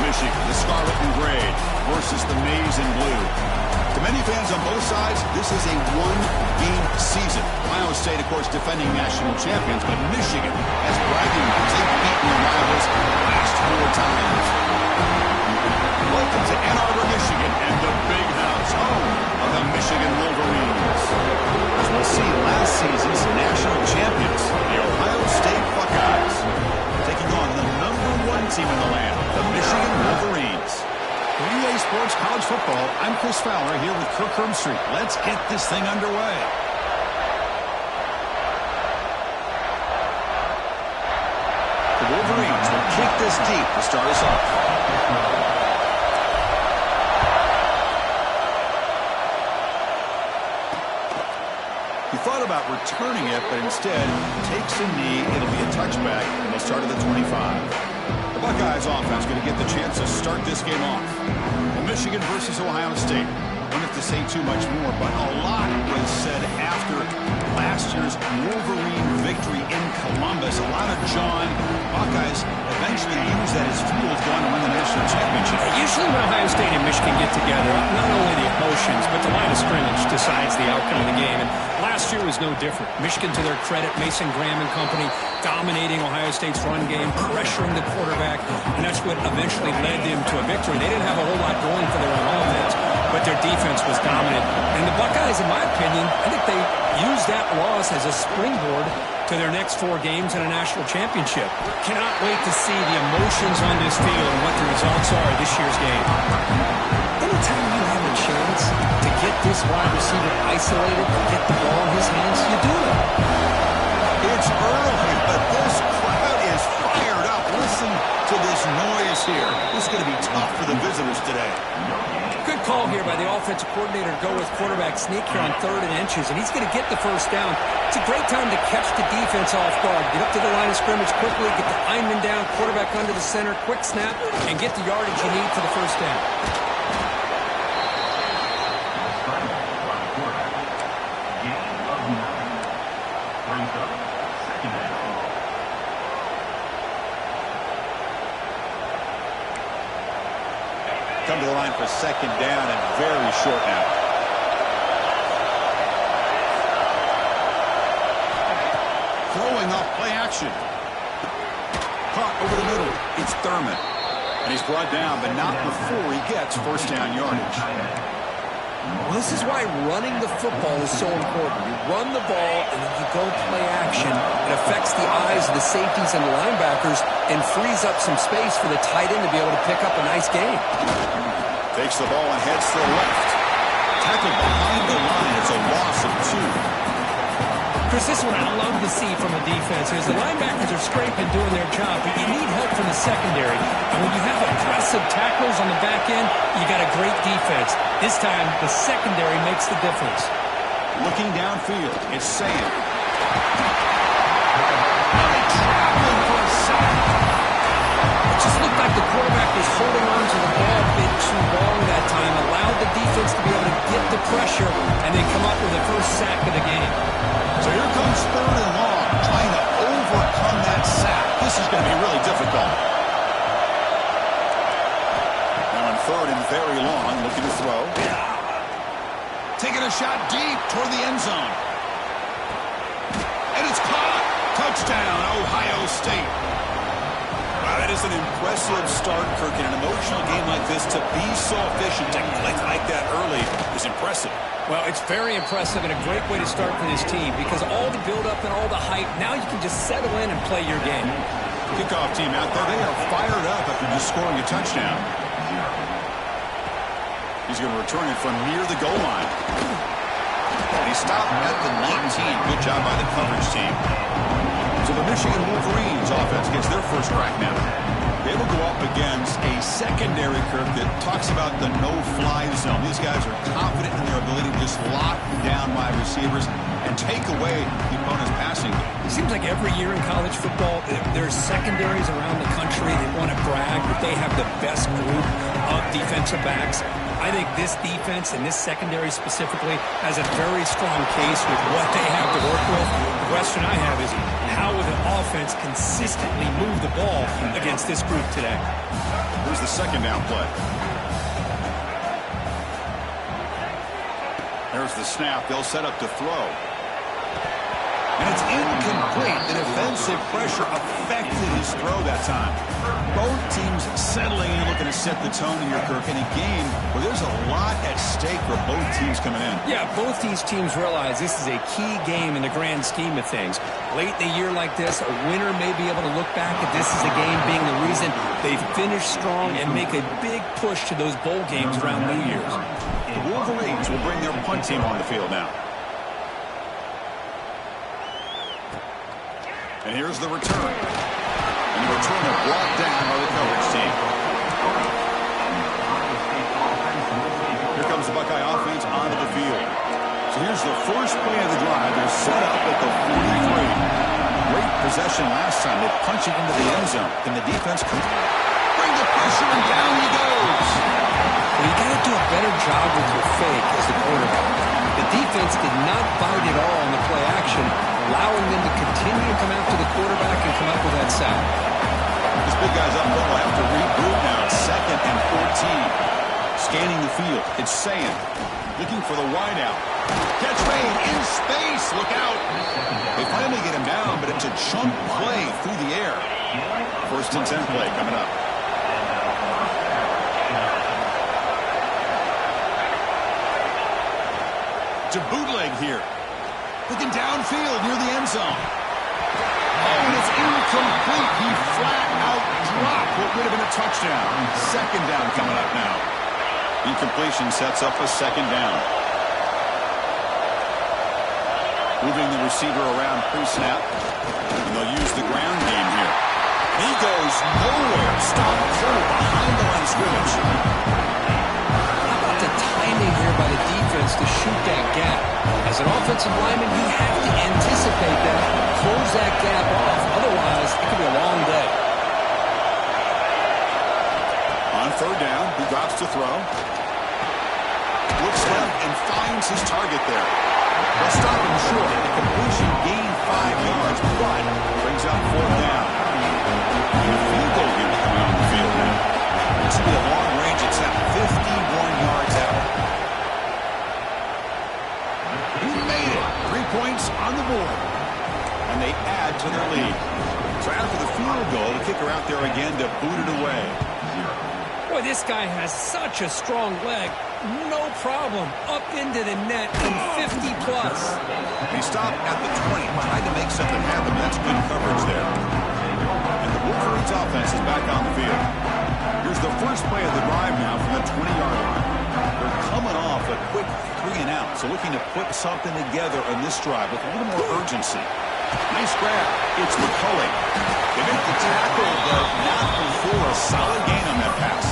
Michigan, the scarlet and gray, versus the maize and blue. To many fans on both sides, this is a one-game season. Ohio State, of course, defending national champions, but Michigan has bragging rights. They've beaten their rivals the last 4 times. Welcome to Ann Arbor, Michigan, and the big house, home of the Michigan Wolverines. As we'll see, last season's national champions, the Ohio State Buckeyes, taking on the #1 team in the land, the Michigan Wolverines. For EA Sports College Football, I'm Chris Fowler here with Kirk Herbstreit. Let's get this thing underway. The Wolverines will kick this deep to start us off. He thought about returning it, but instead takes a knee. It'll be a touchback, and they'll start at the 25. The Buckeyes offense going to get the chance to start this game off. Well, Michigan versus Ohio State. I don't have to say too much more, but a lot was said after last year's Wolverine victory in Columbus. A lot of John. Buckeyes eventually used that as fuel to go on to win the national championship. Usually when Ohio State and Michigan get together, not only the emotions, but the line of scrimmage decides the outcome of the game. And last year was no different. Michigan, to their credit, Mason Graham and company dominating Ohio State's run game, pressuring the quarterback, and that's what eventually led them to a victory. They didn't have a whole lot going for their own offense, but their defense was dominant. And the Buckeyes, in my opinion, I think they used that loss as a springboard to their next 4 games in a national championship. Cannot wait to see the emotions on this field and what the results are of this year's game. Anytime you have a chance to get this wide receiver isolated and get the ball in his hands, you do it. It's early, but this crowd is fired up. Listen to this noise here. This is going to be tough for the visitors today. Good call here by the offensive coordinator to go with quarterback sneak here on 3rd and inches, and he's going to get the first down. It's a great time to catch the defense off guard. Get up to the line of scrimmage quickly, get the lineman down, quarterback under the center, quick snap, and get the yardage you need for the first down. Come to the line for 2nd down and very short now. Throwing off play action. Caught over the middle. It's Thurman. And he's brought down, but not before he gets first down yardage. Well, this is why running the football is so important. You run the ball, and then you go play action. It affects the eyes of the safeties and the linebackers and frees up some space for the tight end to be able to pick up a nice game. Takes the ball and heads to the left. Tackled behind the line. It's a loss of 2. Chris, this one I love to see from a defense is the linebackers are scraping, doing their job, but you need help from the secondary. And when you have aggressive tackles on the back end, you got a great defense. This time, the secondary makes the difference. Looking downfield, it's Sam. Traveling for a sack. It just looked like the quarterback was holding on to the ball a bit too long that time, allowed the defense to be able to get the pressure, and then come up with the first sack of the game. So here comes 3rd and long, trying to overcome that sack. This is going to be really difficult. Now on 3rd and very long, looking to throw. Taking a shot deep toward the end zone. And it's caught. Touchdown, Ohio State. Wow, that is an impressive start, Kirk. In an emotional game like this, to be so efficient, to click like that early is impressive. Well, it's very impressive and a great way to start for this team because all the build-up and all the hype, now you can just settle in and play your game. Kickoff team out there, they are fired up after just scoring a touchdown. He's going to return it from near the goal line. And he stopped at the 19. Good job by the coverage team. So the Michigan Wolverines offense gets their first crack now. They will go up against a secondary, Kirk, that talks about the no-fly zone. These guys are confident in their ability to just lock down wide receivers and take away the opponent's passing game. It seems like every year in college football, there's secondaries around the country that want to brag that they have the best group of defensive backs. I think this defense and this secondary specifically has a very strong case with what they have to work with. The question I have is, how how will the offense consistently move the ball against this group today? Here's the second down play. There's the snap. They'll set up to throw. And it's incomplete. The defensive pressure affected his throw that time. Both teams settling in, looking to set the tone here, Kirk, in a game where there's a lot at stake for both teams coming in. Yeah, both these teams realize this is a key game in the grand scheme of things. Late in a year like this, a winner may be able to look back at this as a game being the reason they finish strong and make a big push to those bowl games around New Year's. The Wolverines will bring their punt team on the field now. And here's the return. And the returner brought down by the coverage team. Here comes the Buckeye offense onto the field. So here's the first play of the drive. They're set up at the 43. Great possession last time. They punch it into the end zone. Can the defense bring the pressure, and down he goes? Well, you got to do a better job with your fake as the quarterback. The defense did not bite at all on the play action, allowing them to continue to come after the quarterback and come up with that sack. This big guy's up, but we'll have to reboot now. It's 2nd and 14. Scanning the field. It's Sayin looking for the wideout. Catch made in space. Look out. They finally get him down, but it's a chunk play through the air. 1st and 10 play coming up. To bootleg here. Looking downfield near the end zone. Oh, and it's incomplete. He flat out dropped what would have been a touchdown. 2nd down coming up now. Incompletion sets up a 2nd down. Moving the receiver around pre-snap. And they'll use the ground game here. He goes nowhere. Stop cold behind the line of scrimmage. How about the timing here by the defense to shoot that gap? As an offensive lineman, you have to anticipate that, close that gap off. Otherwise, it could be a long day. On 3rd down, he drops to throw. Looks left and finds his target there. They'll stop him short. The completion gained 5 yards, but brings up 4th down. And a field goal unit coming on the field now. This will be a long-range attempt, 51 yards out. He made it. 3 points on the board. And they add to their lead. So after the field goal, the kicker out there again to boot it away. Boy, this guy has such a strong leg. No problem. Up into the net from 50-plus. He stopped at the 20, tried to make something happen. That's good coverage there. And the Wolverines offense is back on the field. Here's the first play of the drive now from the 20-yard line. They're coming off a quick 3 and out, so looking to put something together on this drive with a little more urgency. Nice grab. It's McCulley. They make the tackle, but not before a solid gain on that pass.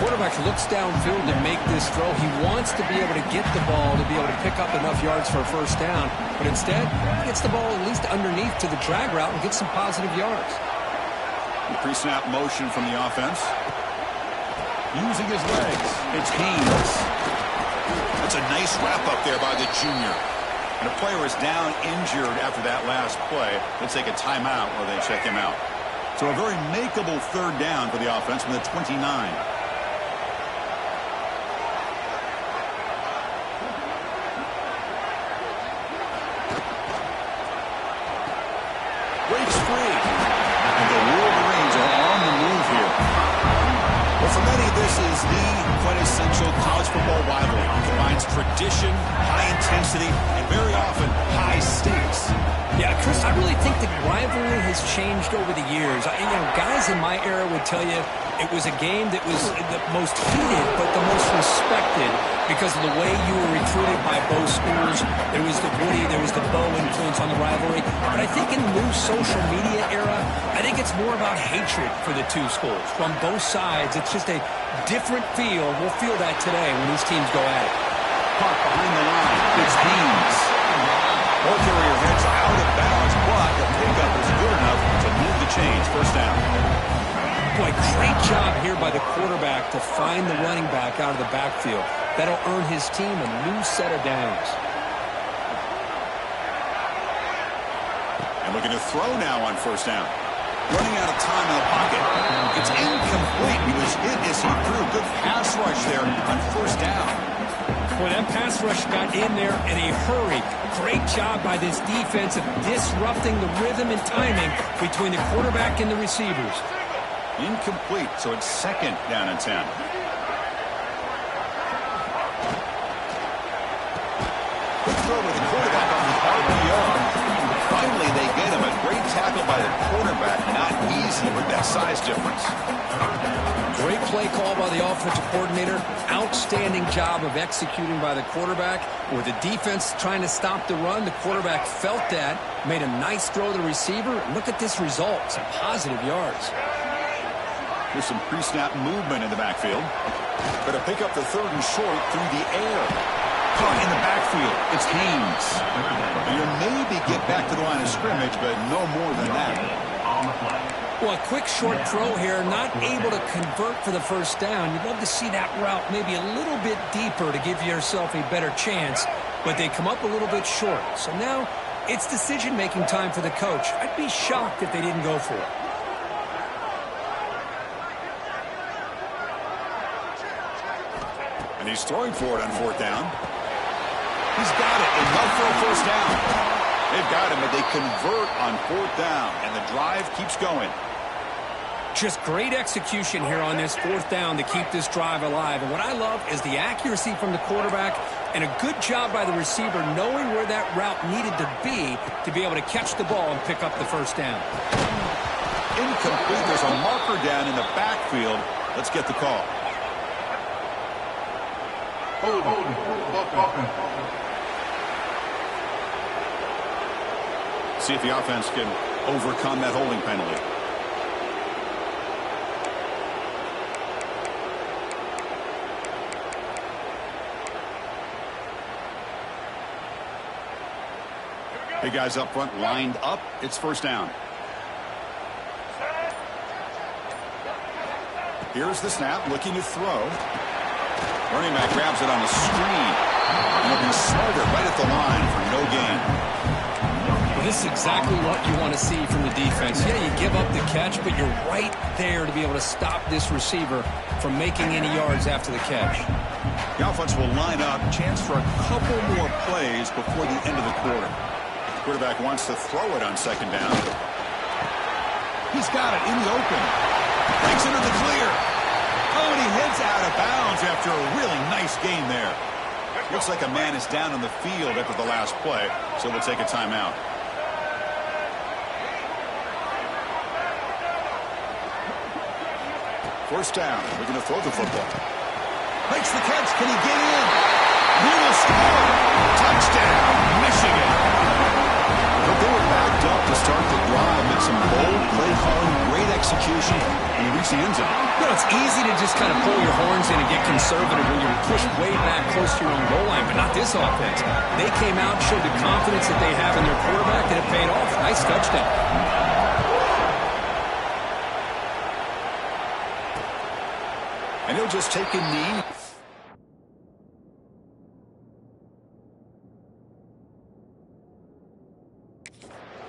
Quarterback looks downfield to make this throw. He wants to be able to get the ball to be able to pick up enough yards for a 1st down, but instead, he gets the ball at least underneath to the drag route and gets some positive yards. The pre-snap motion from the offense. Using his legs. It's Haynes. That's a nice wrap-up there by the junior. And a player is down injured after that last play. They take a timeout or they check him out. So a very makeable 3rd down for the offense from the 29. Breaks free. And the Wolverines are on the move here. Well, for many, this is the quintessential college football rivalry. It combines tradition, high intensity, and very often high stakes. Yeah, Chris, I really think the rivalry has changed over the years. Guys in my era would tell you it was a game that was the most heated but the most respected because of the way you were recruited by both schools. There was the Woody, there was the Bo influence on the rivalry. But I think in the new social media era, I think it's more about hatred for the two schools. From both sides, it's just a different feel. We'll feel that today when these teams go at it. Caught behind the line. It's Haynes. Ball carrier heads out of bounds, but the pickup is good enough to move the chains. 1st down. Boy, great job here by the quarterback to find the running back out of the backfield. That'll earn his team a new set of downs. Looking to throw now on first down. Running out of time in the pocket. It's incomplete. He was hit as he threw. Good pass rush there on first down. Well, that pass rush got in there in a hurry. Great job by this defense of disrupting the rhythm and timing between the quarterback and the receivers. Incomplete, so it's second down and 10. Good throw with the quarterback on the RPO. Finally, they get him. A great tackle by the quarterback. Not easy with that size difference. Great play call by the offensive coordinator. Outstanding job of executing by the quarterback. With the defense trying to stop the run, the quarterback felt that, made a nice throw to the receiver. Look at this result. Some positive yards. There's some pre-snap movement in the backfield. Going to pick up the third and short through the air. Caught in the backfield. It's Haynes. You'll maybe get back to the line of scrimmage, but no more than that. Well, a quick short throw here, not able to convert for the first down. You'd love to see that route maybe a little bit deeper to give yourself a better chance, but they come up a little bit short. So now it's decision-making time for the coach. I'd be shocked if they didn't go for it. And he's throwing for it on fourth down. He's got it. Enough for a first down. They've got him, but they convert on fourth down, and the drive keeps going. Just great execution here on this fourth down to keep this drive alive. And what I love is the accuracy from the quarterback and a good job by the receiver knowing where that route needed to be able to catch the ball and pick up the first down. Incomplete. There's a marker down in the backfield. Let's get the call. See if the offense can overcome that holding penalty. Big guys up front lined up. It's first down. Here's the snap, looking to throw. Running back grabs it on the screen. And he'll be smarter right at the line for no gain. Well, this is exactly what you want to see from the defense. Yeah, you give up the catch, but you're right there to be able to stop this receiver from making any yards after the catch. The offense will line up. Chance for a couple more plays before the end of the quarter. Quarterback wants to throw it on second down. He's got it in the open. Breaks into the clear. Oh, and he heads out of bounds after a really nice gain there. Looks like a man is down on the field after the last play, so we'll take a timeout. First down. Looking to throw the football. Makes the catch. Can he get in? He will score. Touchdown, Michigan. They were backed up to start the drive. It's some bold play calling, great execution, and he reached the end zone. You know, it's easy to just kind of pull your horns in and get conservative when you're pushed way back close to your own goal line, but not this offense. They came out, showed the confidence that they have in their quarterback, and it paid off. Nice touchdown. And he'll just take a knee.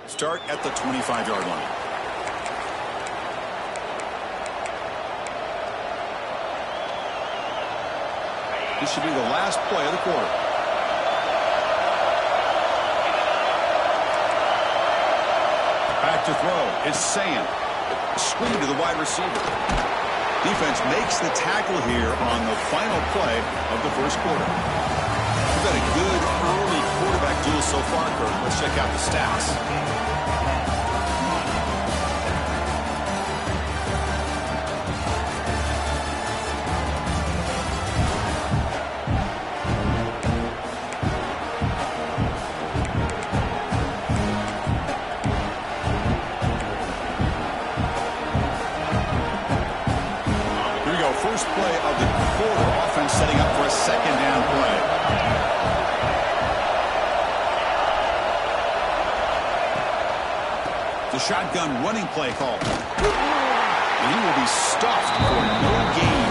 Start at the 25-yard line. This should be the last play of the quarter. Back to throw. It's Sam. Screen to the wide receiver. Defense makes the tackle here on the final play of the first quarter. We've got a good early quarterback duel so far, Kirk. Let's check out the stats. First play of the quarter. Offense setting up for a second down play. The shotgun running play call. And he will be stuffed for no gain.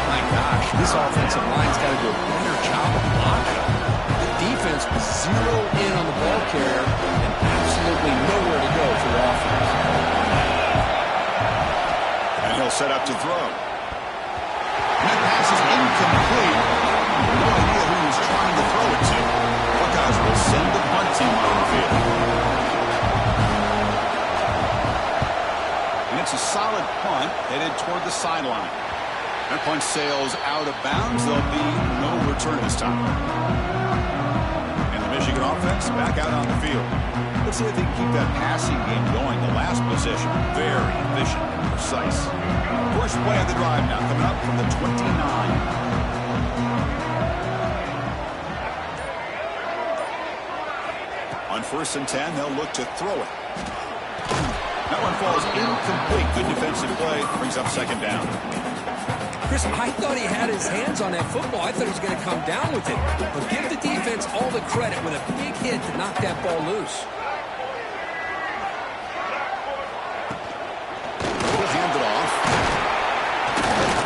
My gosh, this offensive line's got to do a better job of blocking. The defense was zero in on the ball carrier and absolutely absolutely nowhere to go for the offense. And he'll set up to throw. And that pass is incomplete. No idea who he's trying to throw it to. Buckeyes will send the punt team on the field. And it's a solid punt headed toward the sideline. That punt sails out of bounds. There'll be no return this time. And the Michigan offense back out on the field. Let's see if they can keep that passing game going. The last possession, very efficient and precise. First play of the drive now, coming up from the 29. On 1st and 10, they'll look to throw it. That one falls incomplete. Good defensive play. Brings up 2nd down. Chris, I thought he had his hands on that football. I thought he was going to come down with it. But give the defense all the credit with a big hit to knock that ball loose. He'll hand it off.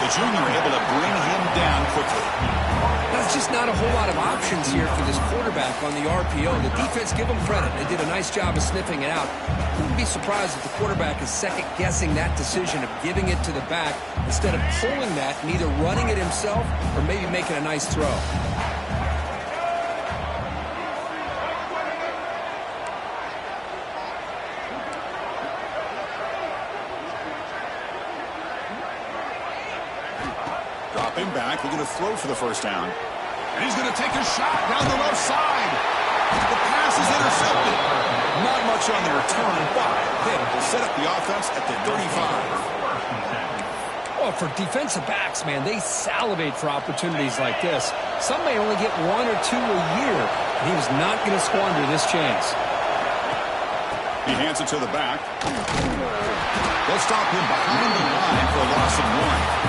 The junior able to bring him down quickly. There's just not a whole lot of options here for this quarterback on the RPO. The defense, give them credit. They did a nice job of sniffing it out. Wouldn't be surprised if the quarterback is second-guessing that decision of giving it to the back instead of pulling that and either running it himself or maybe making a nice throw. Dropping back, looking to throw for the 1st down. And he's going to take a shot down the left side. The pass is intercepted. Not much on the return, but Pitt will set up the offense at the 35. Well, for defensive backs, man, they salivate for opportunities like this. Some may only get 1 or 2 a year, and he was not going to squander this chance. He hands it to the back. They'll stop him behind the line for a loss of 1.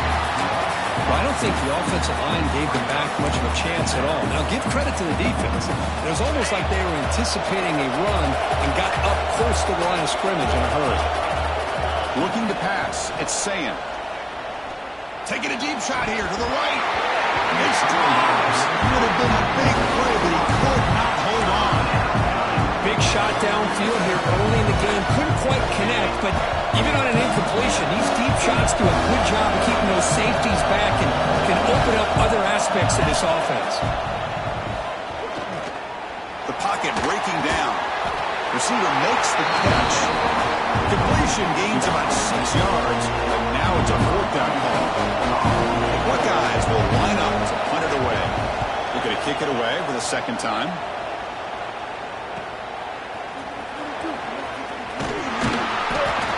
Well, I don't think the offensive line gave them back much of a chance at all. Now, give credit to the defense. It was almost like they were anticipating a run and got up close to the line of scrimmage in a hurry. Looking to pass. It's Sayan. Taking a deep shot here to the right. It's drives. It would have been a big play, but he could not hold on. Big shot downfield here early in the game. Couldn't quite connect, but even on an incompletion, these deep shots do a good job of keeping those safeties back and can open up other aspects of this offense. The pocket breaking down. Receiver makes the catch. Completion gains about 6 yards, and now it's a 4th down call. The Buckeyes will line up to punt it away. They're going to kick it away for the 2nd time.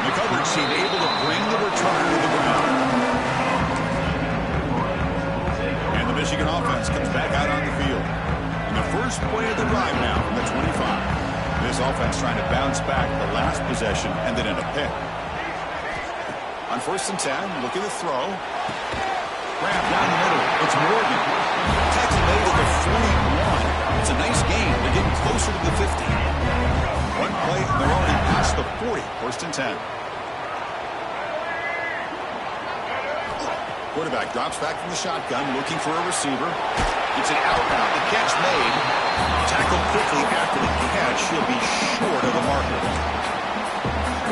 The coverage team able to bring the returner to the ground. And the Michigan offense comes back out on the field. In the first play of the drive now from the 25. This offense trying to bounce back. The last possession ended in a pick. On 1st and 10, look at the throw. Grab down the middle. It's Morgan. Tackle made at the 41. It's a nice game. They're getting closer to the 50. One play, and they're already past the 40. 1st and 10. Quarterback drops back from the shotgun, looking for a receiver. It's an out route. The catch made. Tackled quickly after the catch. He'll be short of the marker.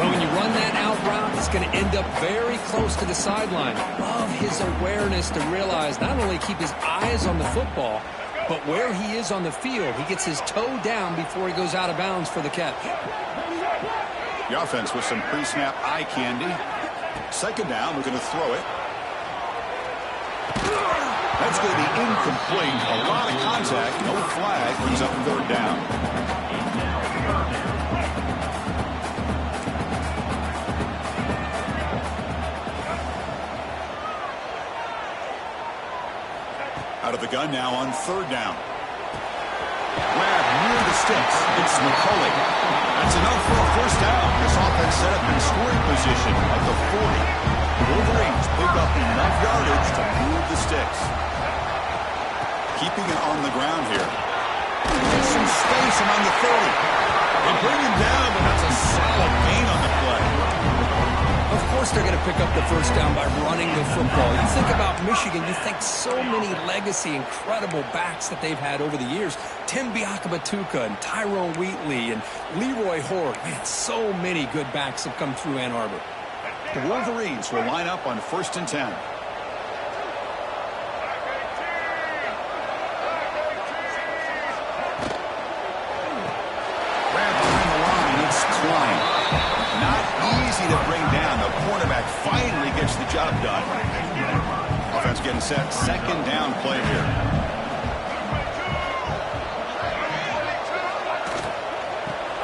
Well, when you run that out route, it's going to end up very close to the sideline. Love his awareness to realize not only keep his eyes on the football, but where he is on the field. He gets his toe down before he goes out of bounds for the catch. The offense with some pre-snap eye candy. 2nd down, looking to throw it. That's going to be incomplete. A lot of contact. No flag. Brings up 3rd down. Out of the gun now on 3rd down. Grab near the sticks. It's McCulley. That's enough for a 1st down. This offense set up in scoring position at the 40. Wolverines pick up enough yardage to move the sticks. Keeping it on the ground here. There's some space among the 30. They bring him down, but that's a solid gain on the play. Of course they're going to pick up the first down by running the football. You think about Michigan, you think so many legacy, incredible backs that they've had over the years. Tim Biakabatuka and Tyrone Wheatley and Leroy Horde. Man, so many good backs have come through Ann Arbor. The Wolverines will line up on 1st and 10. Not easy to bring down. The cornerback finally gets the job done. Offense getting set. 2nd down play here.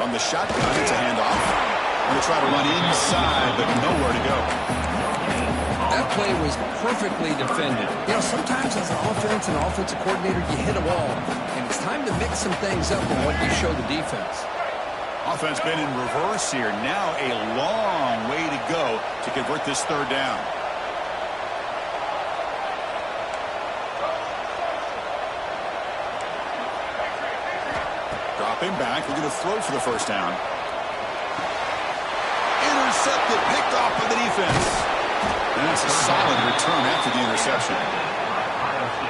From the shotgun, it's a handoff. Going to try to run inside, but nowhere to go. That play was perfectly defended. You know, sometimes as an offense and offensive coordinator, you hit a wall, and it's time to mix some things up on what you show the defense. Offense been in reverse here. Now a long way to go to convert this 3rd down. Dropping back. We're going to throw for the 1st down. Intercepted. Picked off by the defense. And that's a solid return after the interception.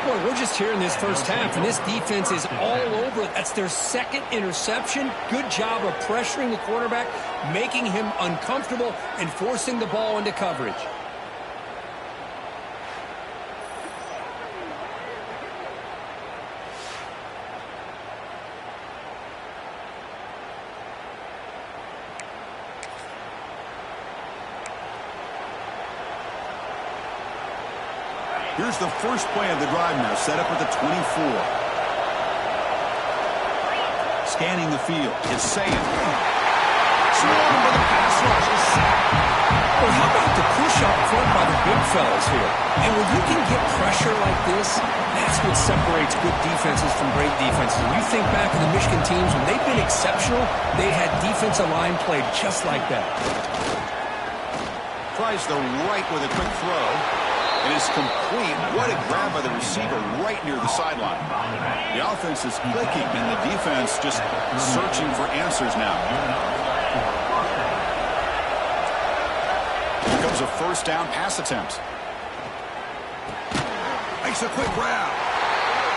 Boy, we're just here in this first half, and this defense is all over it. That's their 2nd interception. Good job of pressuring the quarterback, making him uncomfortable, and forcing the ball into coverage. Here's the first play of the drive now, set up at the 24. Scanning the field. It's saying. Swarmed by the pass rush. Well, how about the push up front by the big fellas here? And when you can get pressure like this, that's what separates good defenses from great defenses. When you think back to the Michigan teams, when they've been exceptional, they've had defensive line played just like that. Tries the right with a quick throw. It is complete. What a grab by the receiver right near the sideline. The offense is clicking, and the defense just searching for answers now. Here comes a 1st down pass attempt. Makes a quick grab.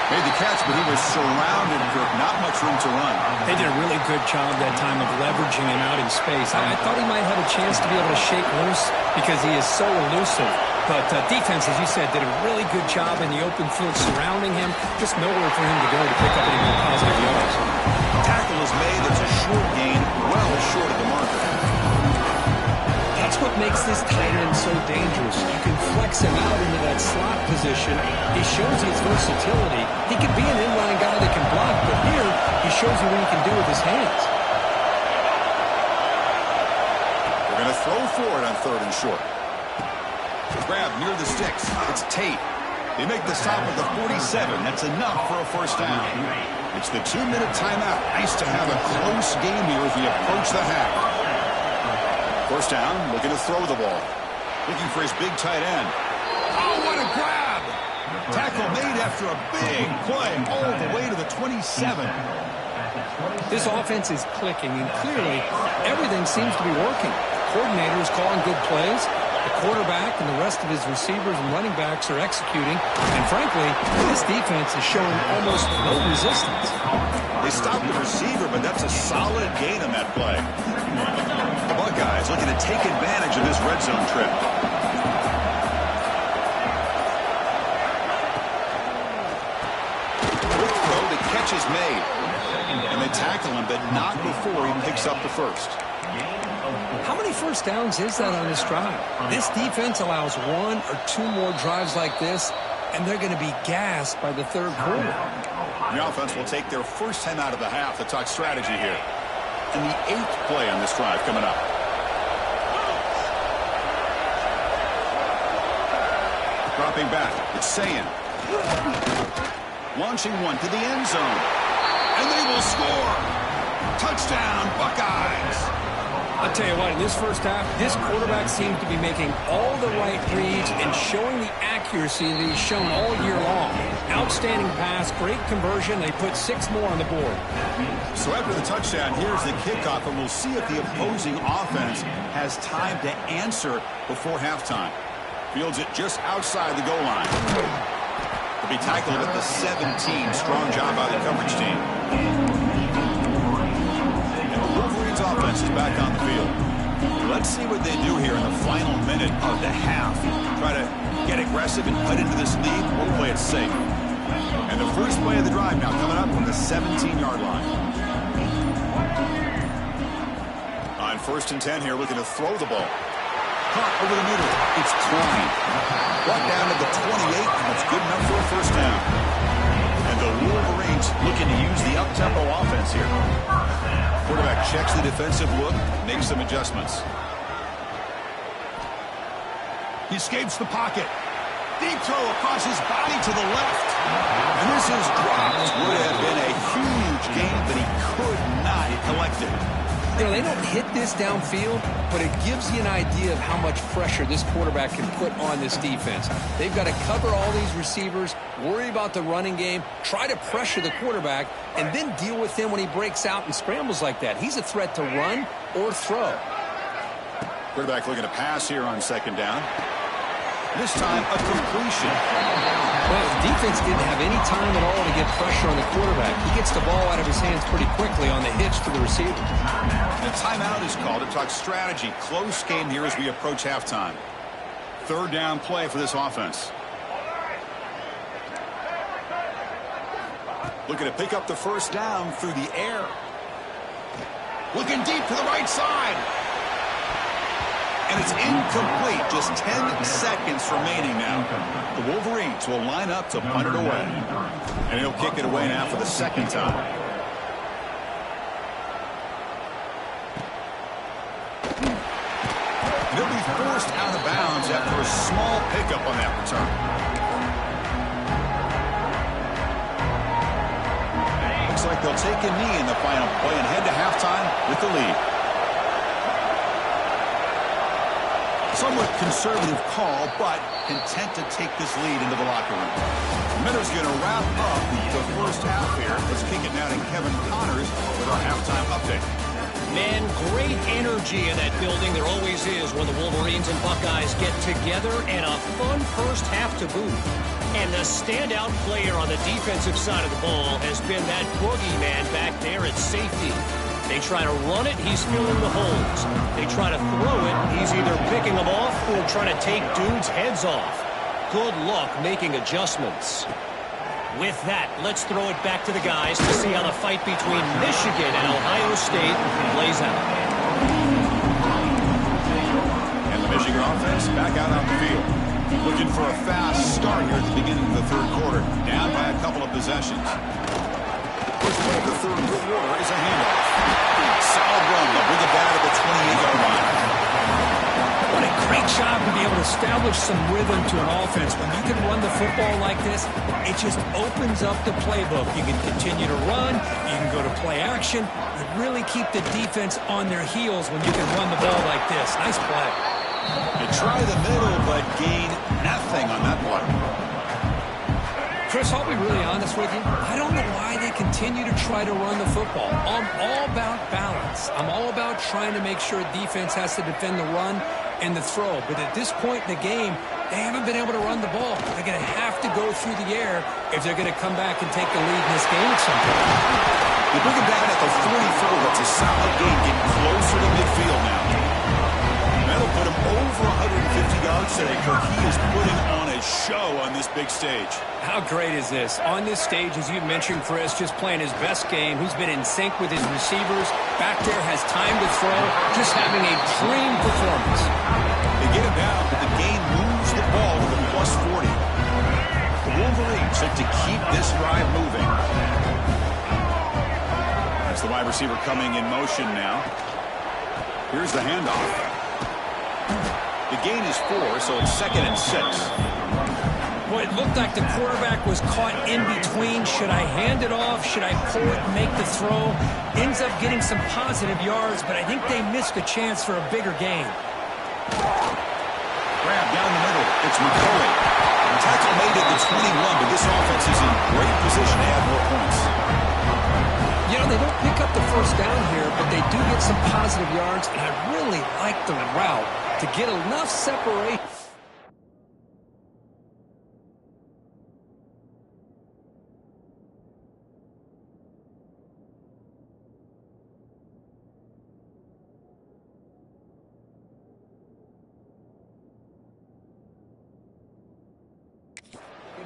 Made the catch, but he was surrounded with not much room to run. They did a really good job that time of leveraging him out in space. I thought he might have a chance to be able to shake loose because he is so elusive. But defense, as you said, did a really good job in the open field surrounding him. Just nowhere for him to go to pick up any more positive yards. Tackle is made. That's a short gain, well short of the marker. That's what makes this tight end so dangerous. You can flex him out into that slot position. He shows his versatility. He could be an inline guy that can block, but here he shows you what he can do with his hands. They're going to throw for it on 3rd and short. Grab near the sticks. It's Tate. They make the stop at the 47. That's enough for a 1st down. It's the 2-minute timeout. Nice to have a close game here as we approach the half. 1st down, looking to throw the ball. Looking for his big tight end. Oh, what a grab! Tackle made after a big play all the way to the 27. This offense is clicking, and clearly everything seems to be working. The coordinator is calling good plays. The quarterback and the rest of his receivers and running backs are executing. And frankly, this defense is showing almost no resistance. They stopped the receiver, but that's a solid gain on that play. The Buckeyes looking to take advantage of this red zone trip. Quick throw, the catch is made. And they tackle him, but not before he picks up the 1st. How many 1st downs is that on this drive? This defense allows 1 or 2 more drives like this, and they're going to be gassed by the 3rd quarter. The offense will take their first time out of the half to talk strategy here. And the 8th play on this drive coming up. Dropping back, it's Sayin. Launching one to the end zone. And they will score. Touchdown, Buckeyes. I'll tell you what, in this first half, this quarterback seems to be making all the right reads and showing the accuracy that he's shown all year long. Outstanding pass, great conversion. They put 6 more on the board. So after the touchdown, here's the kickoff, and we'll see if the opposing offense has time to answer before halftime. Fields it just outside the goal line. To be tackled at the 17. Strong job by the coverage team. And the Wolverines offense is back on the field. Let's see what they do here in the final minute of the half. Try to get aggressive and put into this lead, or play it safe. And the first play of the drive now coming up from the 17-yard line. On 1st and 10 here, looking to throw the ball. Caught over the middle. It's Klein. Brought down to the 28, and it's good enough for a first down. And the Wolverines looking to use the up-tempo offense here. Quarterback checks the defensive look, makes some adjustments. He escapes the pocket. Deep throw across his body to the left. And this is dropped. Would have been a huge gain, but he could not collect it. You know, they don't hit this downfield, but it gives you an idea of how much pressure this quarterback can put on this defense. They've got to cover all these receivers, worry about the running game, try to pressure the quarterback, and then deal with him when he breaks out and scrambles like that. He's a threat to run or throw. Quarterback looking to pass here on 2nd down. This time, a completion. Well, the defense didn't have any time at all to get pressure on the quarterback. He gets the ball out of his hands pretty quickly on the hitch to the receiver. And a timeout is called to talk strategy. Close game here as we approach halftime. 3rd down play for this offense. Looking to pick up the first down through the air. Looking deep to the right side. And it's incomplete. Just 10 seconds remaining now. The Wolverines will line up to punt it away. And he'll kick it away now for the 2nd time. And he'll be forced out of bounds after a small pickup on that return. Looks like they'll take a knee in the final play and head to halftime with the lead. Somewhat conservative call, but content to take this lead into the locker room. Minnows going to wrap up the first half here. Let's kick it now to Kevin Connors with our halftime update. Man, great energy in that building. There always is when the Wolverines and Buckeyes get together, and a fun first half to boot. And the standout player on the defensive side of the ball has been that boogeyman back there at safety. They try to run it, he's filling the holes. They try to throw it, he's either picking them off or trying to take dudes' heads off. Good luck making adjustments. With that, let's throw it back to the guys to see how the fight between Michigan and Ohio State plays out. And the Michigan offense back out on the field. Looking for a fast start here at the beginning of the 3rd quarter. Down by a couple of possessions. First play of the 3rd quarter is a handoff. Solid run, but with the bat at the 28-yard line. What a great job to be able to establish some rhythm to an offense. When you can run the football like this, it just opens up the playbook. You can continue to run, you can go to play action, you really keep the defense on their heels when you can run the ball like this. Nice play. You try the middle, but gain nothing on that play. Chris, I'll be really honest with you. I don't know why they continue to try to run the football. I'm all about balance. I'm all about trying to make sure defense has to defend the run and the throw. But at this point in the game, they haven't been able to run the ball. They're going to have to go through the air if they're going to come back and take the lead in this game at some point. You bring it down at the 44. That's a solid gain, getting closer to midfield now. That'll put him over 150 yards today, Kirk. He is putting on a show on this big stage. How great is this? On this stage, as you mentioned, Chris, just playing his best game. He's been in sync with his receivers. Back there, has time to throw. Just having a dream performance. They get him down, but the game moves the ball to the +40. The Wolverines look to keep this drive moving. That's the wide receiver coming in motion now. Here's the handoff. The gain is 4, so it's 2nd and 6. Well, it looked like the quarterback was caught in between. Should I hand it off? Should I pull it and make the throw? Ends up getting some positive yards, but I think they missed a chance for a bigger gain. Grab down the middle. It's McCoy. The tackle made at the 21, but this offense is in great position to add more points. You know, they don't pick up the first down here, but they do get some positive yards, and I really like the route to get enough separation.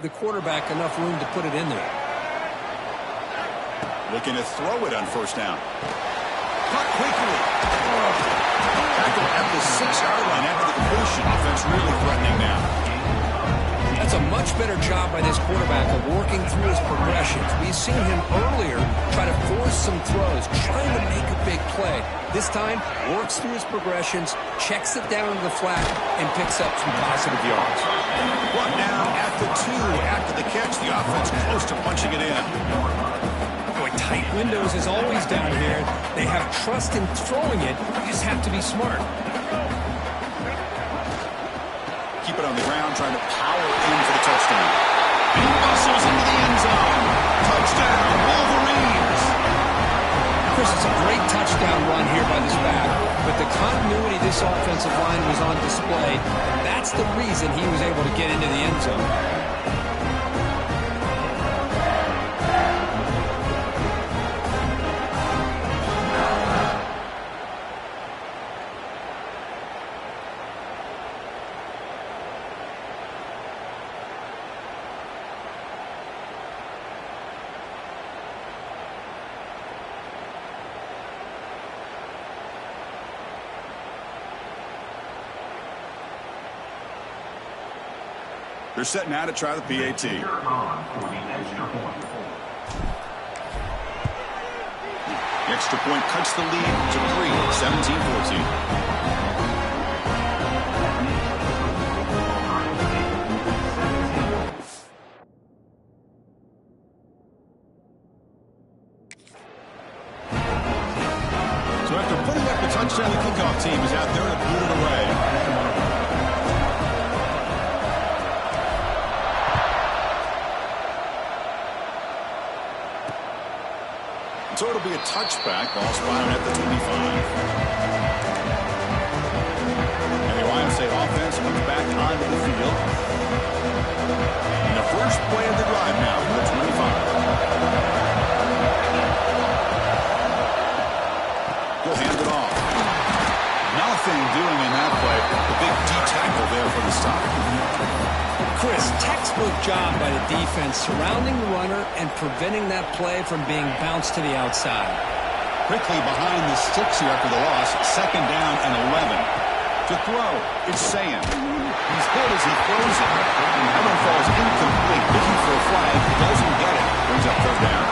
The quarterback enough room to put it in there. Looking to throw it on first down. Caught quickly. Tackle at the 6-yard line after the completion. Offense really threatening now. That's a much better job by this quarterback of working through his progressions. We've seen him earlier try to force some throws, trying to make a big play. This time, works through his progressions, checks it down to the flat, and picks up some positive yards. One down at the 2. After the catch, the offense close to punching it in. Boy, tight windows is always down here. They have trust in throwing it. You just have to be smart. Keep it on the ground, trying to power in for the touchdown. And he muscles into the end zone. Touchdown, Wolverines! Chris, it's a great touchdown run here by this back, but the continuity of this offensive line was on display. That's the reason he was able to get into the end zone. They're setting out to try the PAT. The extra point cuts the lead to 3, 17-14. So after putting up the touchdown, the kickoff team is out there to boot it away. So it'll be a touchback, ball spotted at the 25. And the Ohio State offense comes back onto the field. And the first play of the drive now from the 25. He'll hand it off. Nothing doing in that play. The big D tackle there for the stop. Chris, textbook job by the defense surrounding the runner and preventing that play from being bounced to the outside. Quickly behind the sticks here after the loss. Second down and 11. To throw, it's Sayan. He's hit as he throws it. And that one falls incomplete. Looking for a flag. Doesn't get it. Brings up third down.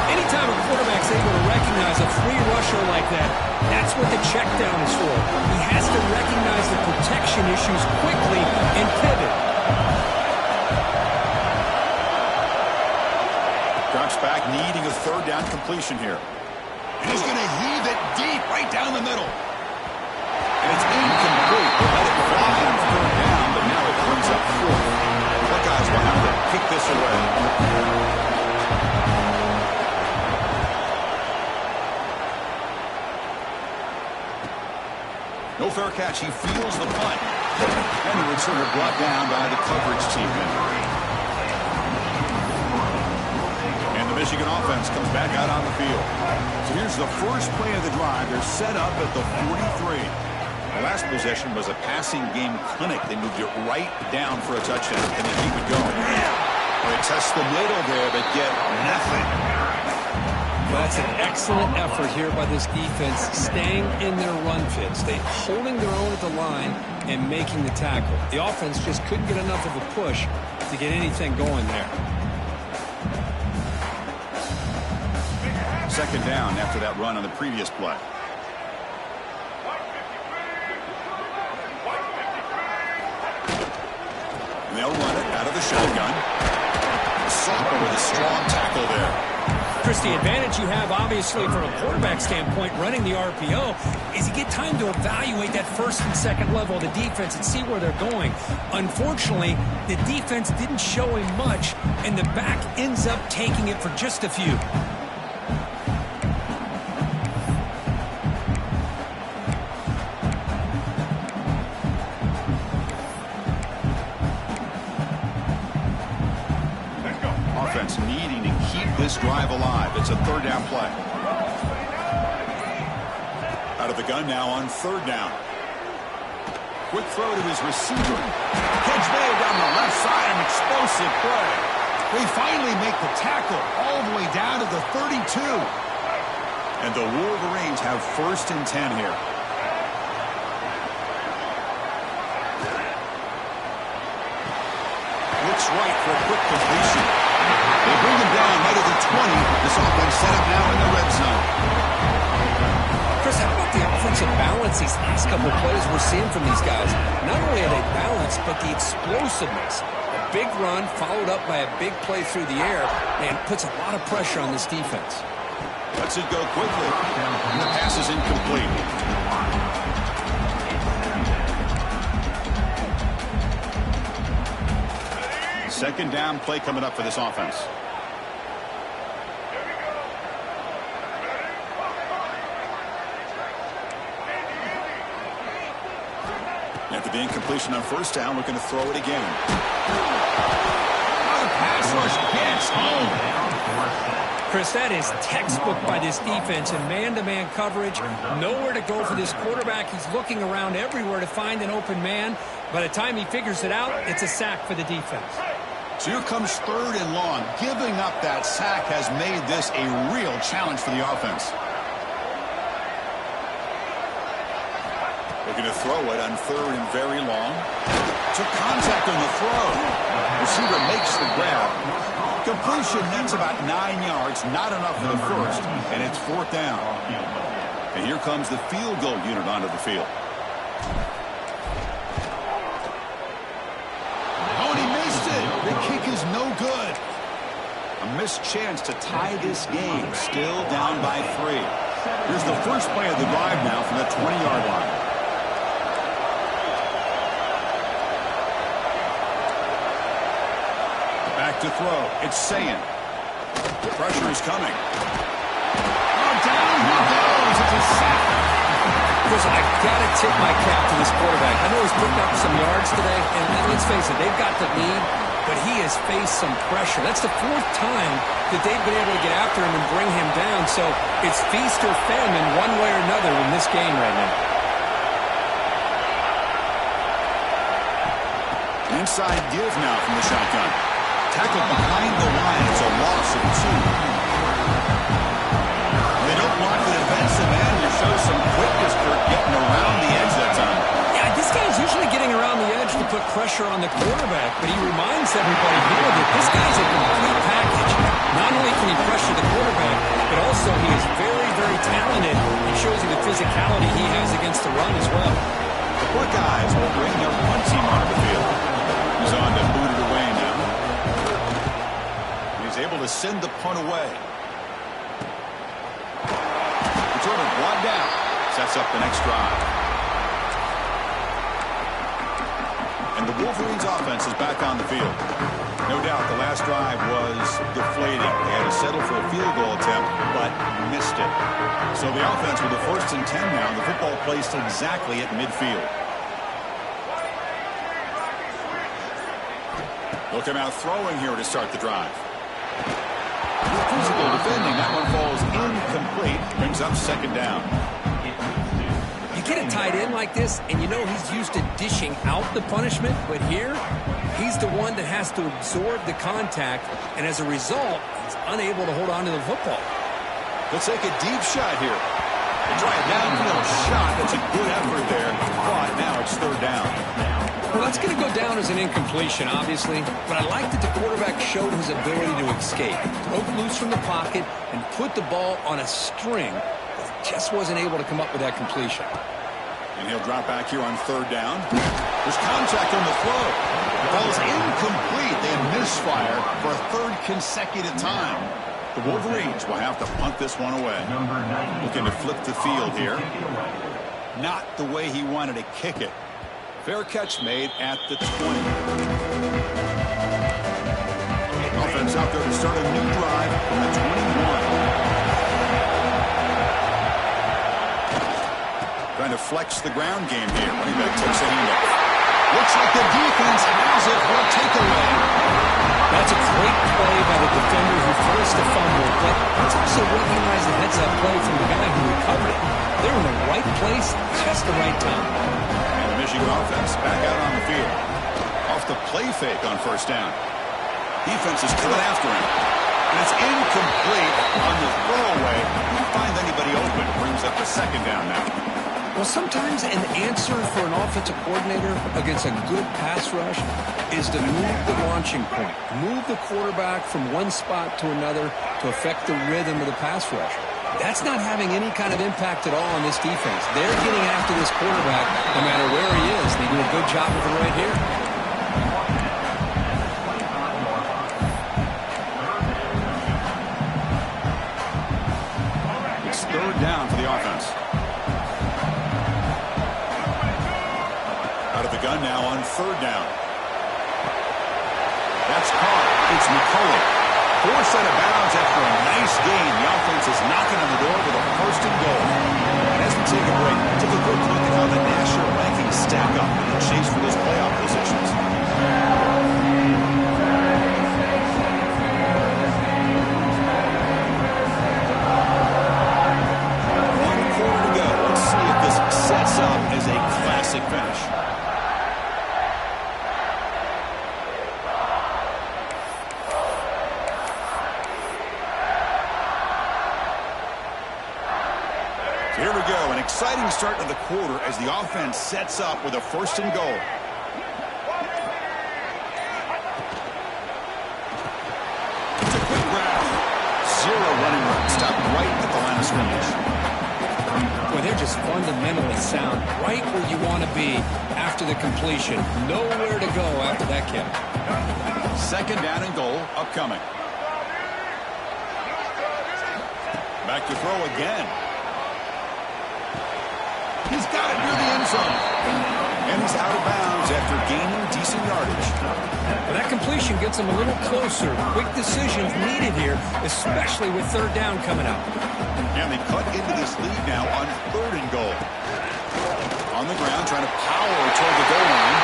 Anytime a quarterback's able to recognize a free rusher like that, that's what the check down is for. He has to recognize the protection issues quickly and pivot. Drops back, needing a third down completion here. And he's going to heave it deep right down the middle. And it's incomplete. They let it fly on third down, but now it brings up fourth. Buckeyes will have to kick this away. No fair catch. He feels the punt. And the returner brought down by the coverage team member. Michigan offense comes back out on the field. So here's the first play of the drive. They're set up at the 43. The last possession was a passing game clinic. They moved it right down for a touchdown, and they keep it going. They test the middle there, but get nothing. That's an excellent effort here by this defense, staying in their run fits. They holding their own at the line and making the tackle. The offense just couldn't get enough of a push to get anything going there. Second down after that run on the previous play. They'll run it out of the shotgun. Sophomore with a strong tackle there. Chris, the advantage you have, obviously, from a quarterback standpoint, running the RPO, is you get time to evaluate that first and second level of the defense and see where they're going. Unfortunately, the defense didn't show him much, and the back ends up taking it for just a few. Offense needing to keep this drive alive. It's a third down play. Out of the gun now on third down. Quick throw to his receiver. Catch made down the left side. An explosive play. They finally make the tackle all the way down to the 32. And the Wolverines have first and 10 here. Looks right for a quick completion. They bring him down right at the 20. This offense set up now in the red zone. Chris, how about the offensive balance these last couple of plays we're seeing from these guys? Not only are they balanced, but the explosiveness. A big run followed up by a big play through the air, and puts a lot of pressure on this defense. Lets it go quickly. And the pass is incomplete. Second down play coming up for this offense. After the incompletion on first down, we're going to throw it again. The pass rush gets home. Chris, that is textbook by this defense in man-to-man coverage. Nowhere to go for this quarterback. He's looking around everywhere to find an open man. By the time he figures it out, it's a sack for the defense. So here comes third and long. Giving up that sack has made this a real challenge for the offense. Looking to throw it on third and very long. Took contact on the throw. Receiver makes the grab. Completion, that's about 9 yards. Not enough for the first. And it's fourth down. And here comes the field goal unit onto the field. The kick is no good. A missed chance to tie this game. Still down by 3. Here's the first play of the drive now from the 20-yard line. Back to throw. It's Sayan. The pressure is coming. Oh, down he goes. It's a sack. Chris, I've got to tip my cap to this quarterback. I know he's putting up some yards today, and let's face it, they've got the lead, but he has faced some pressure. That's the fourth time that they've been able to get after him and bring him down, so it's feast or famine one way or another in this game right now. Inside give now from the shotgun. Tackled behind the line. It's a loss of 2. They don't block the defensive end to show some quickness for getting around the edge that time. Yeah, this guy's usually getting around the edge to put pressure on the quarterback, but he reminds everybody here that this guy's a complete package. Not only can he pressure the quarterback, but also he is very, very talented. It shows you the physicality he has against the run as well. The Buckeyes will bring their punt team onto the field. He's on to boot it away now. He's able to send the punt away. Returner brought down. Sets up the next drive. And the Wolverines offense is back on the field. No doubt the last drive was deflating. They had to settle for a field goal attempt, but missed it. So the offense with the first and 10 now, the football placed exactly at midfield. Looking out throwing here to start the drive. Physical defending. That one falls incomplete. Brings up second down. You get a tight end like this, and you know he's used to dishing out the punishment, but here, he's the one that has to absorb the contact, and as a result, he's unable to hold on to the football. Let's take a deep shot here. They try a downfield shot. That's a good effort there. But now it's third down. Well, that's going to go down as an incompletion, obviously, but I like that the quarterback showed his ability to escape, broke loose from the pocket, and put the ball on a string, but just wasn't able to come up with that completion. And he'll drop back here on third down. There's contact on the throw. The ball's incomplete. They misfire for a third consecutive time. The Wolverines will have to punt this one away. Looking to flip the field here. Not the way he wanted to kick it. Fair catch made at the 20. Offense out there to start a new drive from the 21. Trying to flex the ground game here. Running back takes a handoff. Looks like the defense has it for a takeaway. That's a great play by the defender who forced the fumble, but let's also recognize the heads-up play from the guy who recovered it. They're in the right place, just the right time. And the Michigan offense back out on the field. Off the play fake on first down. Defense is coming after him. And it's incomplete on the throwaway. Can't find anybody open. Brings up the second down now. Well, sometimes an answer for an offensive coordinator against a good pass rush is to move the launching point. Move the quarterback from one spot to another to affect the rhythm of the pass rush. That's not having any kind of impact at all on this defense. They're getting after this quarterback no matter where he is. They do a good job of it right here. It's third down for the offense. Out of the gun now on third down. That's caught. It's McCullough. Forced out of bounds after a nice gain. The offense is knocking on the door with a first and goal. And as we take a break, take a quick look at how the national rankings stack up in the chase for those playoff positions. One quarter to go. Let's see if this sets up as a classic finish. Here we go, an exciting start to the quarter as the offense sets up with a first and goal. It's a quick grab. Zero running room. Stopped right at the line of scrimmage. Boy, they're just fundamentally sound. Right where you want to be after the completion. Nowhere to go after that kick. Second down and goal upcoming. Back to throw again. He's got it near the end zone. And he's out of bounds after gaining decent yardage. Well, that completion gets him a little closer. Quick decisions needed here, especially with third down coming up. And they cut into this lead now on third and goal. On the ground, trying to power toward the goal line.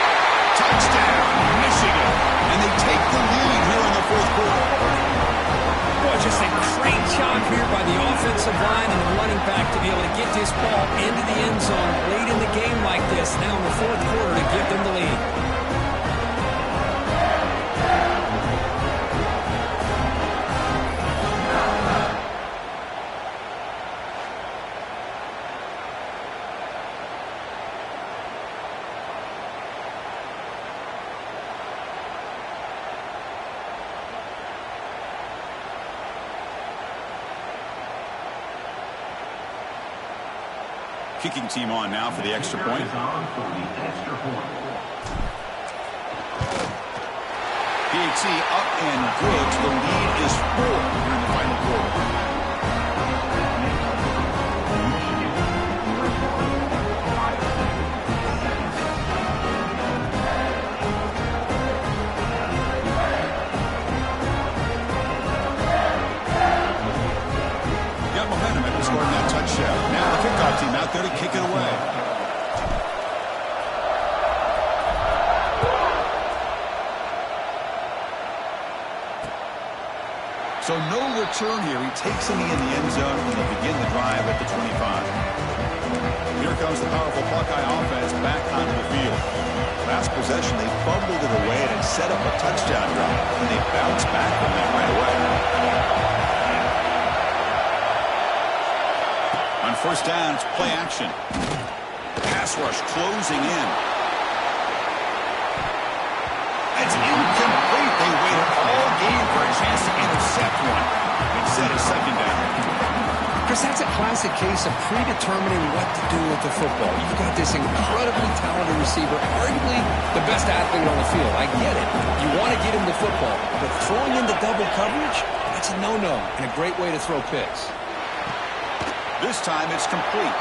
Touchdown, Michigan. And they take the lead here in the fourth quarter. Boy, just a great job here by the offensive line and the running back to be able to get this ball into the end zone late in the game like this, now in the fourth quarter to give them the lead. Kicking team on now for the extra point. PAT up and good. The lead is 4 here in the final quarter. Got momentum after scoring that touchdown. Now the kickoff team out there to kick it away. So no return here. He takes him in the end zone and they'll begin the drive at the 25. Here comes the powerful Buckeye offense back onto the field. Last possession, they fumbled it away and set up a touchdown drive, and they bounced back from that right away. On first down, it's play action. Pass rush closing in. It's incomplete. They waited all game for a chance to intercept one. Instead of second down. Chris, that's a classic case of predetermining what to do with the football. You've got this incredibly talented receiver, arguably the best athlete on the field. I get it. You want to get him the football, but throwing into double coverage, that's a no-no and a great way to throw picks. This time it's complete.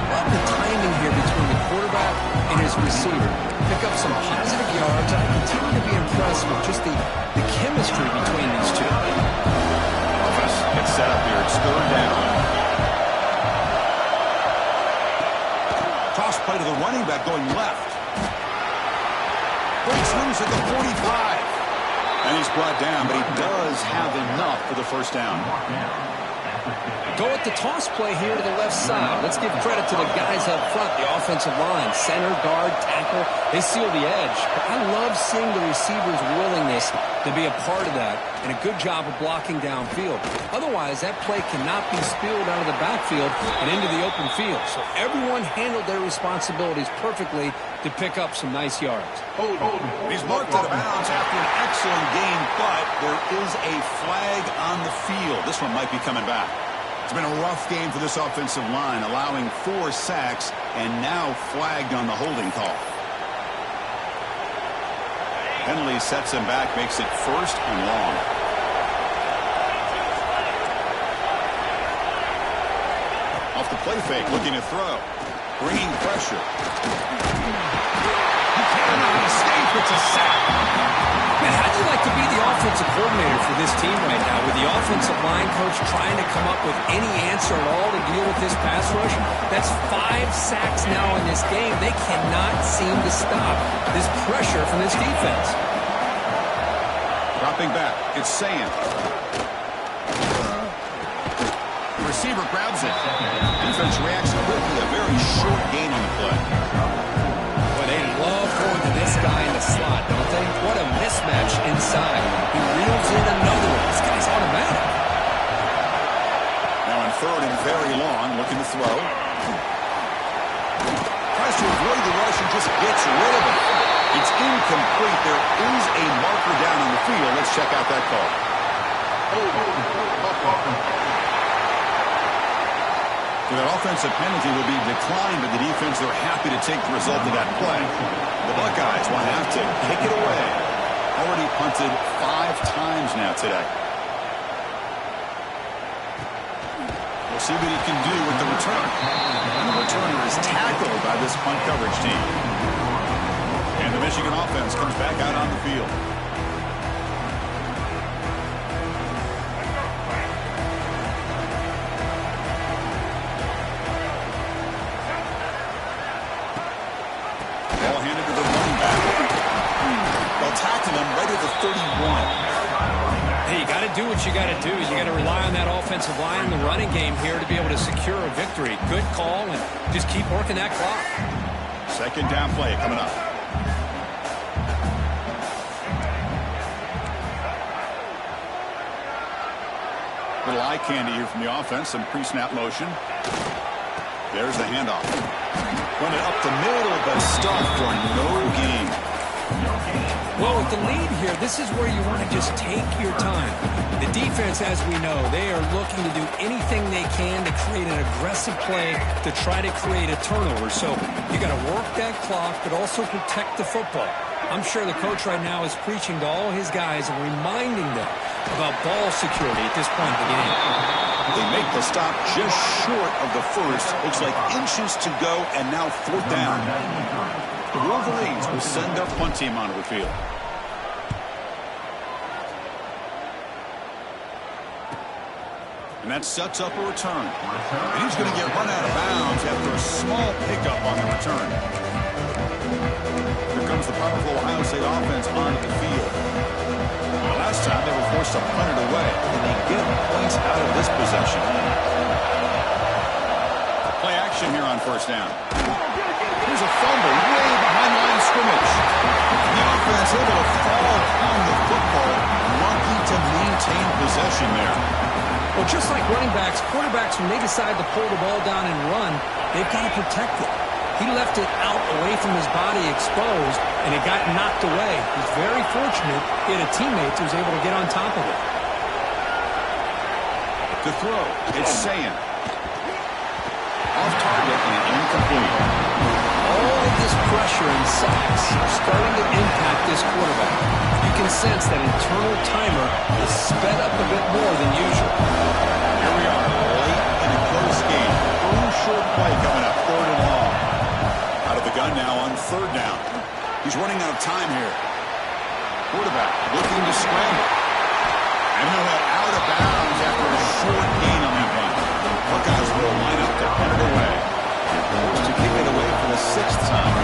Love the timing here between the quarterback and his receiver. Pick up some positive yards, and I continue to be impressed with just the chemistry between these two. It's set up here. It's third down. Toss play to the running back going left. Breaks loose at the 45. And he's brought down, but he does have enough for the first down. Go with the toss play here to the left side. Let's give credit to the guys up front, the offensive line, center, guard, tackle. They seal the edge. I love seeing the receivers' willingness to be a part of that, and a good job of blocking downfield. Otherwise, that play cannot be spilled out of the backfield and into the open field. So everyone handled their responsibilities perfectly to pick up some nice yards. He's marked out of bounds after an excellent game, but there is a flag on the field. This one might be coming back. It's been a rough game for this offensive line, allowing 4 sacks and now flagged on the holding call. Penalty sets him back, makes it first and long. Off the play fake, looking to throw. Bringing pressure. He cannot escape. It's a sack. Man, how do you like to be the offensive coordinator for this team right now, with the offensive line coach trying to come up with any answer at all to deal with this pass rush? That's 5 sacks now in this game. They cannot seem to stop this pressure from this defense. Dropping back, it's Sand. Receiver grabs it. Defense reacts quickly. A very short gain on the play. Well, they love going to this guy in the slot, don't they? What a mismatch inside. He reels in another one. This guy's automatic. Now on third and very long, looking to throw. Tries to avoid the rush and just gets rid of it. It's incomplete. There is a marker down on the field. Let's check out that call. So that offensive penalty will be declined, but the defense, they're happy to take the result of that play. The Buckeyes will have to kick it away. Already punted 5 times now today. We'll see what he can do with the return. And the returner is tackled by this punt coverage team. And the Michigan offense comes back out on the field. Ball handed to the running back. They'll tackle him right at the 31. Hey, you got to do what you got to do. You got to rely on that offensive line in the running game here to be able to secure a victory. Good call, and just keep working that clock. Second down play coming up. Little eye candy here from the offense. Some pre-snap motion. There's the handoff. Run it up the middle, but stuffed for no gain. Well, with the lead here, this is where you want to just take your time. The defense, as we know, they are looking to do anything they can to create an aggressive play to try to create a turnover. So you got to work that clock, but also protect the football. I'm sure the coach right now is preaching to all his guys and reminding them about ball security at this point in the game. They make the stop just short of the first. Looks like inches to go, and now 4th down. The Wolverines will send their punt team onto the field. And that sets up a return. And he's going to get run out of bounds after a small pickup on the return. Here comes the powerful Ohio State offense onto the field. Last time they were forced to punt it away, and they get points out of this possession. Play action here on first down. Here's a fumble way behind the line of scrimmage. The offense able to fall on the football, lucky to maintain possession there. Well, just like running backs, quarterbacks, when they decide to pull the ball down and run, they've got to protect it. He left it out away from his body exposed, and it got knocked away. He's very fortunate he had a teammate who was able to get on top of it. The throw, it's Sayan. Off target and incomplete. All of this pressure and sacks are starting to impact this quarterback. You can sense that internal timer is sped up a bit more than usual. Here we are, late in a close game. Short play coming up, 3rd and long. Out of the gun now on 3rd down. He's running out of time here. Quarterback looking to scramble. And he'll head out of bounds after a short gain on that run. Buckeyes will line up to punt it away. Forced to kick it away for the 6th time.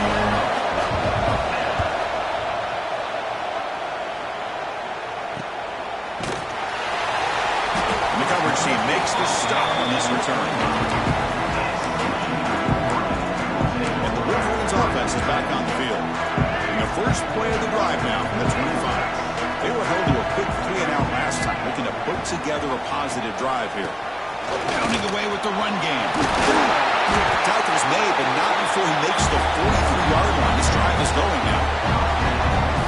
And the coverage team makes the stop on this return. Offense is back on the field. In the first play of the drive now from the 25. They were held to a quick 3-and-out last time, looking to put together a positive drive here. Pounding away with the run game. Tackle's made, but not before he makes the 43-yard line. This drive is going now.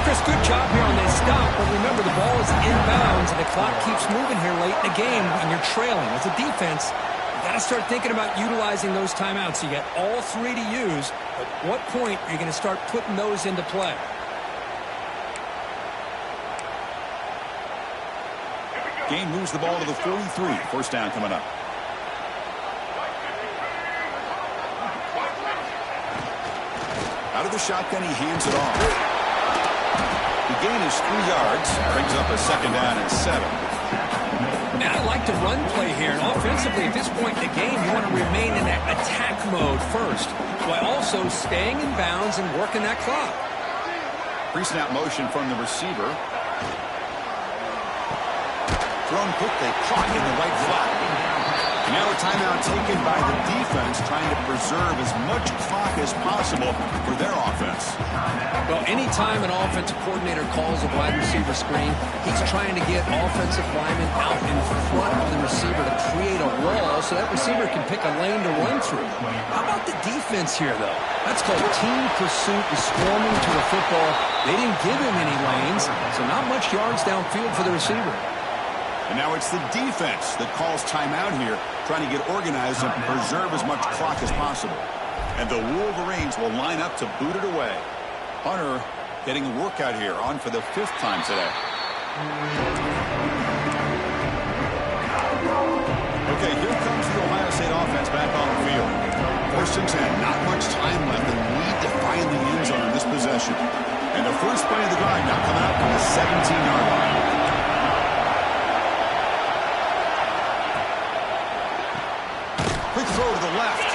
Chris, good job here on this stop, but remember the ball is inbounds and the clock keeps moving here late in the game when you're trailing. As a defense, got to start thinking about utilizing those timeouts. You got all 3 to use. At what point are you going to start putting those into play? Game moves the ball to the 43. 1st down coming up. Out of the shotgun, he hands it off. The gain is 3 yards. Brings up a 2nd down and 7. And I like the run play here. And offensively, at this point in the game, you want to remain in that attack mode first, while also staying in bounds and working that clock. Pre-snap motion from the receiver. Thrown quickly, caught in the right flat. Now a timeout taken by the defense, trying to preserve as much clock as possible for their offense. Well, anytime an offensive coordinator calls a wide receiver screen, he's trying to get offensive linemen out in front of the receiver to create a wall so that receiver can pick a lane to run through. How about the defense here, though? That's called team pursuit and swarming to the football. They didn't give him any lanes, so not much yards downfield for the receiver. And now it's the defense that calls timeout here, trying to get organized and preserve as much clock as possible. And the Wolverines will line up to boot it away. Hunter getting a workout here, on for the 5th time today. Okay, here comes the Ohio State offense back on the field. 1st and 10, not much time left, and need to find the end zone in this possession. And the first play of the drive now coming out from the 17-yard line. Quick throw to the left.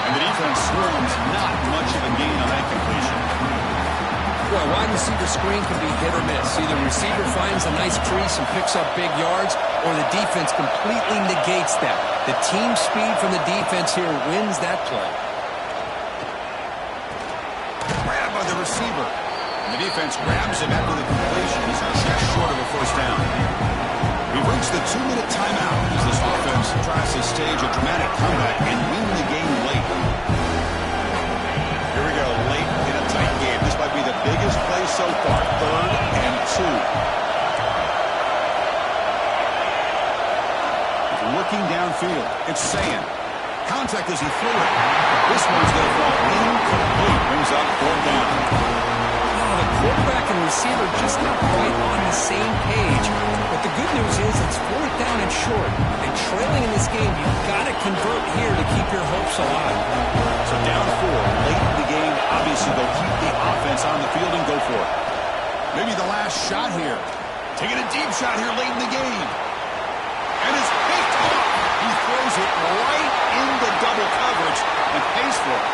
And the defense swarms, not much of a gain on that completion. Well, wide receiver screen can be hit or miss. Either receiver finds a nice crease and picks up big yards, or the defense completely negates that. The team speed from the defense here wins that play. Grab by the receiver. And the defense grabs him after the completion. He's just short of a 1st down. We've reached the 2-minute timeout as this offense tries to stage a dramatic comeback and win the game late. Here we go, late in a tight game. This might be the biggest play so far, 3rd and 2. Looking downfield, it's Sayan. Contact as he threw it. This one's going to fall incomplete. Brings up 4th down. The quarterback and receiver just not quite on the same page. But the good news is it's 4th down and short. And trailing in this game, you've got to convert here to keep your hopes alive. So down 4, late in the game. Obviously, they'll keep the offense on the field and go for it. Maybe the last shot here. Taking a deep shot here late in the game. And it's picked off. He throws it right into double coverage and pays for it.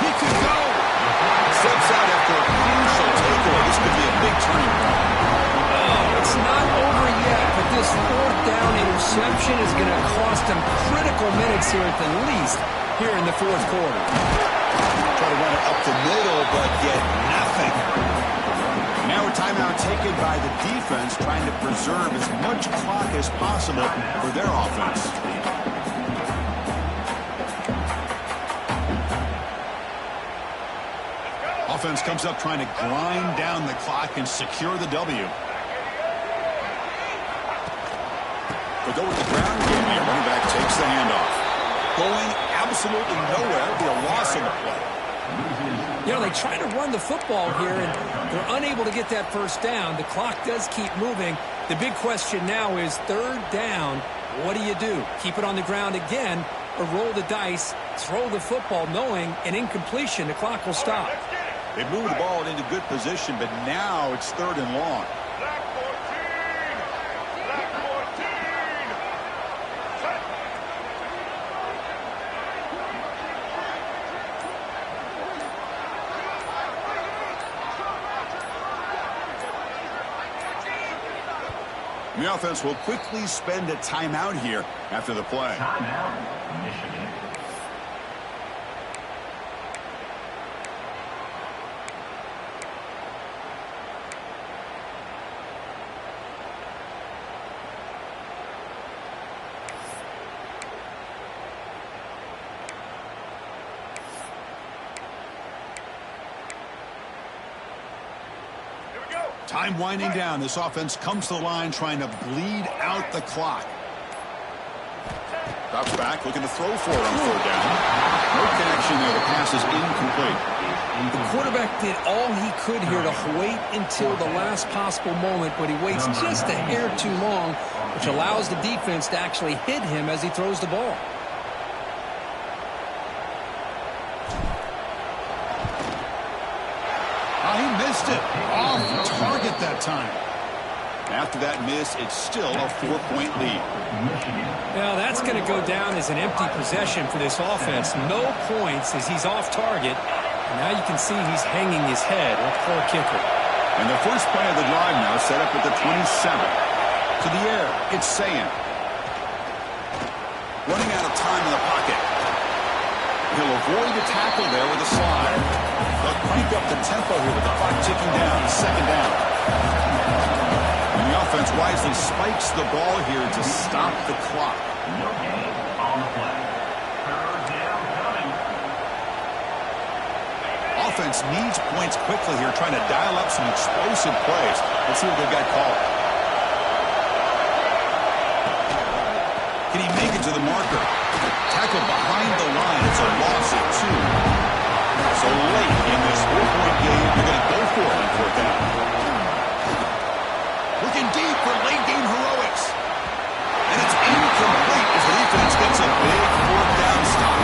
He could go. Steps out after a crucial takeaway. This could be a big turning point. Oh, it's not over yet, but this 4th down interception is going to cost him critical minutes here at the least here in the 4th quarter. Try to run it up the middle, but get nothing. Now a timeout taken by the defense, trying to preserve as much clock as possible for their offense. Offense comes up trying to grind down the clock and secure the W. They'll go with the ground game here. Running back takes the handoff. Going absolutely nowhere. It'll be a loss on the play. You know, they try to run the football here, and they're unable to get that first down. The clock does keep moving. The big question now is third down. What do you do? Keep it on the ground again, or roll the dice, throw the football, knowing an incompletion, the clock will stop. They moved the ball into good position, but now it's third and long. The offense will quickly spend a timeout here after the play. Timeout, Michigan. Time winding down. This offense comes to the line trying to bleed out the clock. Drops back, looking to throw for it on third down. No connection there. The pass is incomplete. The quarterback did all he could here to wait until the last possible moment, but he waits just a hair too long, which allows the defense to actually hit him as he throws the ball. He missed it. Off target that time. After that miss, it's still a 4-point lead. Now, that's going to go down as an empty possession for this offense. No points as he's off target. And now you can see he's hanging his head. What a poor kicker. And the first play of the drive now set up at the 27. To the air, it's Sayan. Running out of time in the pocket. He'll avoid the tackle there with a slide. They'll crank up the tempo here with the clock ticking down. Second down. And the offense wisely spikes the ball here to stop the clock. No gain on the play. Third down coming. Offense needs points quickly here, trying to dial up some explosive plays. Let's see what they've got called. Can he make it to the marker? Tackled behind the line. It's a loss of 2. So late in this 4-point game, they're going to go for it on fourth down. Looking deep for late game heroics. And it's incomplete as the defense gets a big fourth down stop.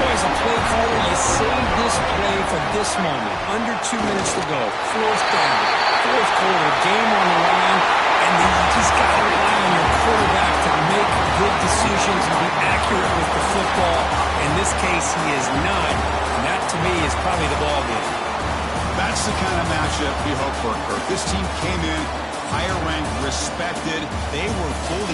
As a play caller, you save this play for this moment. Under 2 minutes to go. Fourth down. Fourth quarter. Game on the line. And then you just got to rely on your quarterback to make good decisions and be accurate with the football. In this case, he is not. And that, to me, is probably the ball game. That's the kind of matchup we hope for, Kirk. This team came in higher ranked, respected. They were fully